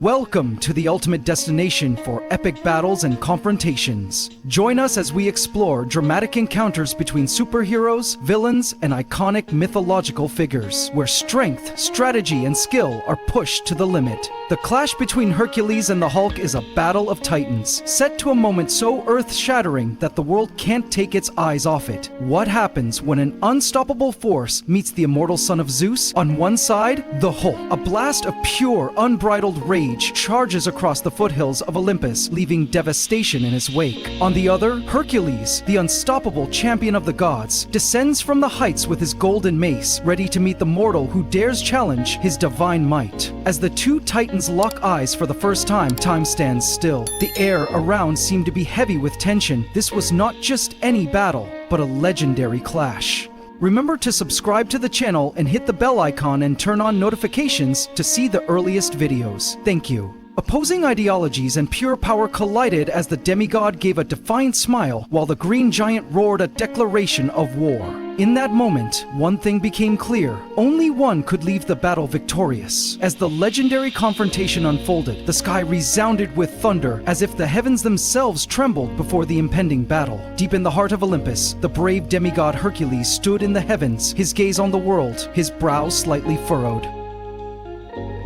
Welcome to the ultimate destination for epic battles and confrontations. Join us as we explore dramatic encounters between superheroes, villains, and iconic mythological figures, where strength, strategy, and skill are pushed to the limit. The clash between Hercules and the Hulk is a battle of titans, set to a moment so earth-shattering that the world can't take its eyes off it. What happens when an unstoppable force meets the immortal son of Zeus? On one side, the Hulk, a blast of pure, unbridled rage charges across the foothills of Olympus, leaving devastation in his wake. On the other, Hercules, the unstoppable champion of the gods, descends from the heights with his golden mace, ready to meet the mortal who dares challenge his divine might. As the two titans lock eyes for the first time, time stands still. The air around seemed to be heavy with tension. This was not just any battle, but a legendary clash. Remember to subscribe to the channel and hit the bell icon and turn on notifications to see the earliest videos. Thank you. Opposing ideologies and pure power collided as the demigod gave a defiant smile while the green giant roared a declaration of war. In that moment, one thing became clear. Only one could leave the battle victorious. As the legendary confrontation unfolded, the sky resounded with thunder as if the heavens themselves trembled before the impending battle. Deep in the heart of Olympus, the brave demigod Hercules stood in the heavens, his gaze on the world, his brow slightly furrowed.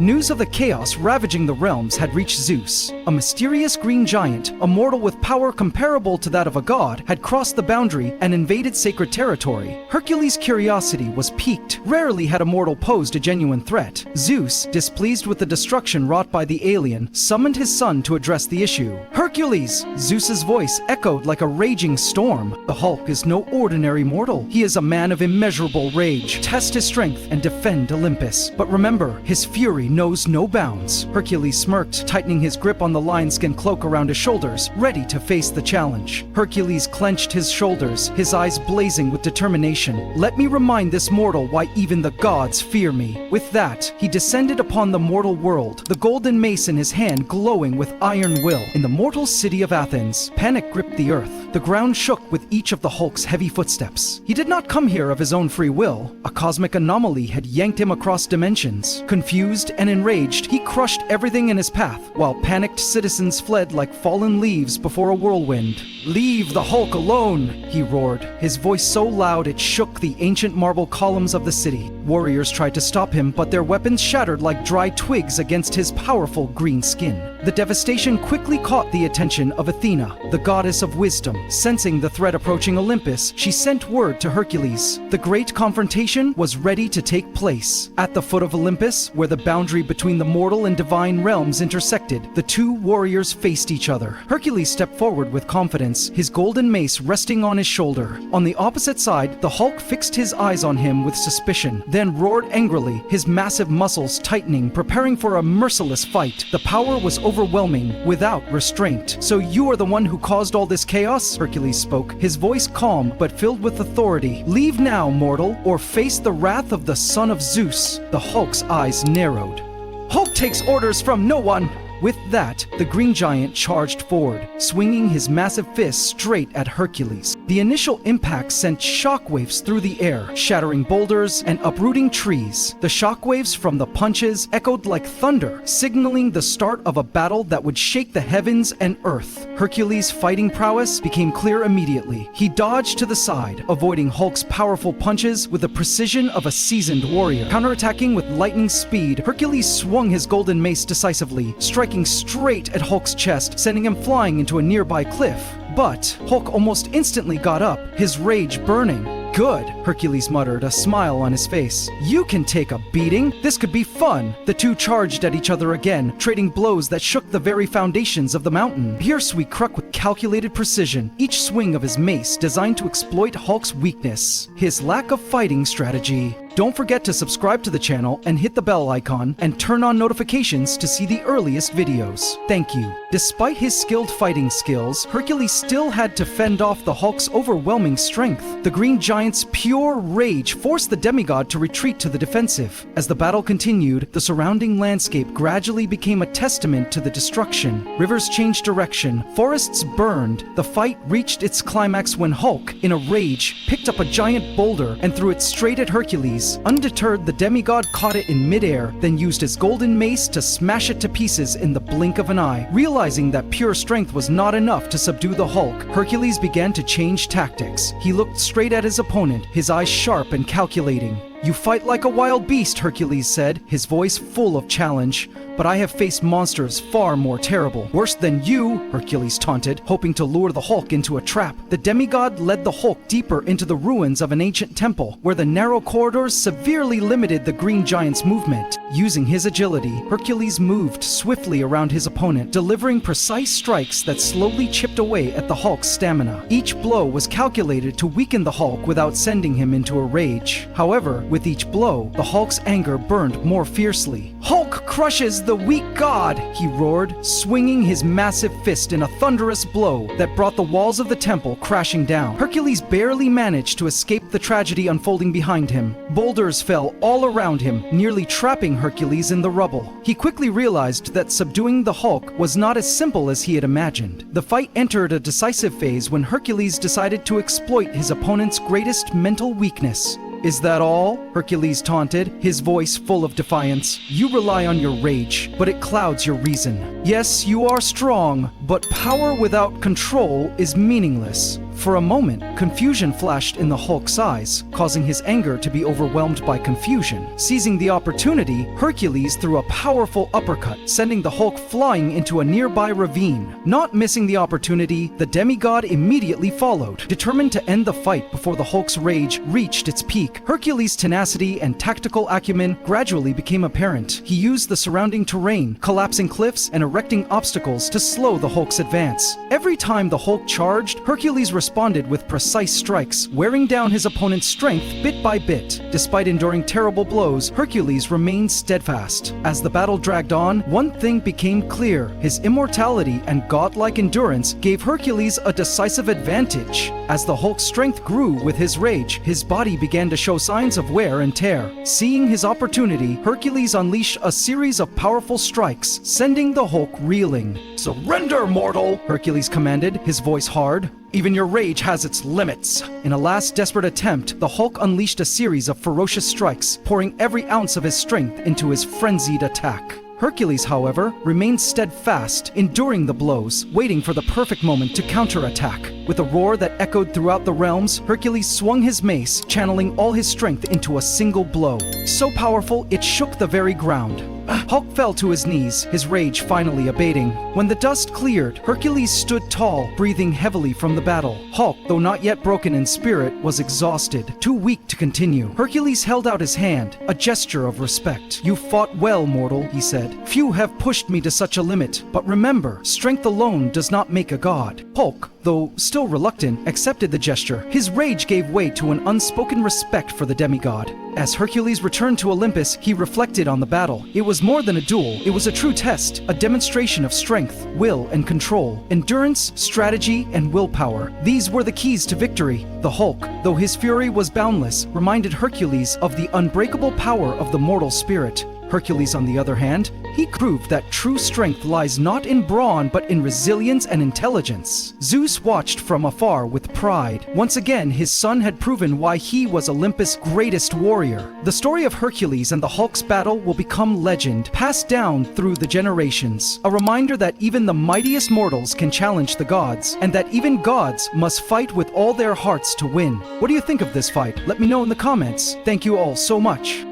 News of the chaos ravaging the realms had reached Zeus. A mysterious green giant, a mortal with power comparable to that of a god, had crossed the boundary and invaded sacred territory. Hercules' curiosity was piqued. Rarely had a mortal posed a genuine threat. Zeus, displeased with the destruction wrought by the alien, summoned his son to address the issue. "Hercules!" Zeus's voice echoed like a raging storm. "The Hulk is no ordinary mortal. He is a man of immeasurable rage. Test his strength and defend Olympus. But remember, his fury knows no bounds." Hercules smirked, tightening his grip on the lionskin cloak around his shoulders, ready to face the challenge. Hercules clenched his shoulders, his eyes blazing with determination. "Let me remind this mortal why even the gods fear me." With that, he descended upon the mortal world, the golden mace in his hand glowing with iron will. In the mortal city of Athens, panic gripped the earth. The ground shook with each of the Hulk's heavy footsteps. He did not come here of his own free will. A cosmic anomaly had yanked him across dimensions. Confused and enraged, he crushed everything in his path, while panicked citizens fled like fallen leaves before a whirlwind. "Leave the Hulk alone!" he roared, his voice so loud it shook the ancient marble columns of the city. Warriors tried to stop him, but their weapons shattered like dry twigs against his powerful green skin. The devastation quickly caught the attention of Athena, the goddess of wisdom. Sensing the threat approaching Olympus, she sent word to Hercules. The great confrontation was ready to take place. At the foot of Olympus, where the boundary between the mortal and divine realms intersected, the two warriors faced each other. Hercules stepped forward with confidence, his golden mace resting on his shoulder. On the opposite side, the Hulk fixed his eyes on him with suspicion, then roared angrily, his massive muscles tightening, preparing for a merciless fight. The power was overwhelming, without restraint. "So you are the one who caused all this chaos?" Hercules spoke, his voice calm but filled with authority. "Leave now, mortal, or face the wrath of the son of Zeus." The Hulk's eyes narrowed. "Hulk takes orders from no one!" With that, the green giant charged forward, swinging his massive fist straight at Hercules. The initial impact sent shockwaves through the air, shattering boulders and uprooting trees. The shockwaves from the punches echoed like thunder, signaling the start of a battle that would shake the heavens and earth. Hercules' fighting prowess became clear immediately. He dodged to the side, avoiding Hulk's powerful punches with the precision of a seasoned warrior. Counterattacking with lightning speed, Hercules swung his golden mace decisively, striking straight at Hulk's chest, sending him flying into a nearby cliff. But Hulk almost instantly got up, his rage burning. "Good," Hercules muttered, a smile on his face. "You can take a beating. This could be fun." The two charged at each other again, trading blows that shook the very foundations of the mountain. Pierce we cruck with calculated precision, each swing of his mace designed to exploit Hulk's weakness, his lack of fighting strategy. Don't forget to subscribe to the channel and hit the bell icon and turn on notifications to see the earliest videos. Thank you. Despite his skilled fighting skills, Hercules still had to fend off the Hulk's overwhelming strength. The green giant's pure rage forced the demigod to retreat to the defensive. As the battle continued, the surrounding landscape gradually became a testament to the destruction. Rivers changed direction, forests burned. The fight reached its climax when Hulk, in a rage, picked up a giant boulder and threw it straight at Hercules, Hercules. Undeterred, the demigod caught it in midair, then used his golden mace to smash it to pieces in the blink of an eye. Realizing that pure strength was not enough to subdue the Hulk, Hercules began to change tactics. He looked straight at his opponent, his eyes sharp and calculating. "You fight like a wild beast," Hercules said, his voice full of challenge. "But I have faced monsters far more terrible. Worse than you," Hercules taunted, hoping to lure the Hulk into a trap. The demigod led the Hulk deeper into the ruins of an ancient temple, where the narrow corridors severely limited the green giant's movement. Using his agility, Hercules moved swiftly around his opponent, delivering precise strikes that slowly chipped away at the Hulk's stamina. Each blow was calculated to weaken the Hulk without sending him into a rage. However, with each blow, the Hulk's anger burned more fiercely. "Hulk crushes the weak god!" he roared, swinging his massive fist in a thunderous blow that brought the walls of the temple crashing down. Hercules barely managed to escape the tragedy unfolding behind him. Boulders fell all around him, nearly trapping Hercules in the rubble. He quickly realized that subduing the Hulk was not as simple as he had imagined. The fight entered a decisive phase when Hercules decided to exploit his opponent's greatest mental weakness. "Is that all?" Hercules taunted, his voice full of defiance. "You rely on your rage, but it clouds your reason. Yes, you are strong, but power without control is meaningless." For a moment, confusion flashed in the Hulk's eyes, causing his anger to be overwhelmed by confusion. Seizing the opportunity, Hercules threw a powerful uppercut, sending the Hulk flying into a nearby ravine. Not missing the opportunity, the demigod immediately followed, determined to end the fight before the Hulk's rage reached its peak. Hercules' tenacity and tactical acumen gradually became apparent. He used the surrounding terrain, collapsing cliffs and erecting obstacles to slow the Hulk's advance. Every time the Hulk charged, Hercules responded with precise strikes, wearing down his opponent's strength bit by bit. Despite enduring terrible blows, Hercules remained steadfast. As the battle dragged on, one thing became clear: his immortality and godlike endurance gave Hercules a decisive advantage. As the Hulk's strength grew with his rage, his body began to show signs of wear and tear. Seeing his opportunity, Hercules unleashed a series of powerful strikes, sending the Hulk reeling. "Surrender, mortal!" Hercules commanded, his voice hard. "Even your rage has its limits." In a last desperate attempt, the Hulk unleashed a series of ferocious strikes, pouring every ounce of his strength into his frenzied attack. Hercules, however, remained steadfast, enduring the blows, waiting for the perfect moment to counterattack. With a roar that echoed throughout the realms, Hercules swung his mace, channeling all his strength into a single blow. So powerful, it shook the very ground. Hulk fell to his knees, his rage finally abating. When the dust cleared, Hercules stood tall, breathing heavily from the battle. Hulk, though not yet broken in spirit, was exhausted, too weak to continue. Hercules held out his hand, a gesture of respect. "You fought well, mortal," he said. "Few have pushed me to such a limit, but remember, strength alone does not make a god." Hulk, though still reluctant, accepted the gesture. His rage gave way to an unspoken respect for the demigod. As Hercules returned to Olympus, he reflected on the battle. It was more than a duel. It was a true test, a demonstration of strength, will, and control, endurance, strategy, and willpower. These were the keys to victory. The Hulk, though his fury was boundless, reminded Hercules of the unbreakable power of the mortal spirit. Hercules, on the other hand, he proved that true strength lies not in brawn but in resilience and intelligence. Zeus watched from afar with pride. Once again, his son had proven why he was Olympus' greatest warrior. The story of Hercules and the Hulk's battle will become legend, passed down through the generations. A reminder that even the mightiest mortals can challenge the gods, and that even gods must fight with all their hearts to win. What do you think of this fight? Let me know in the comments. Thank you all so much.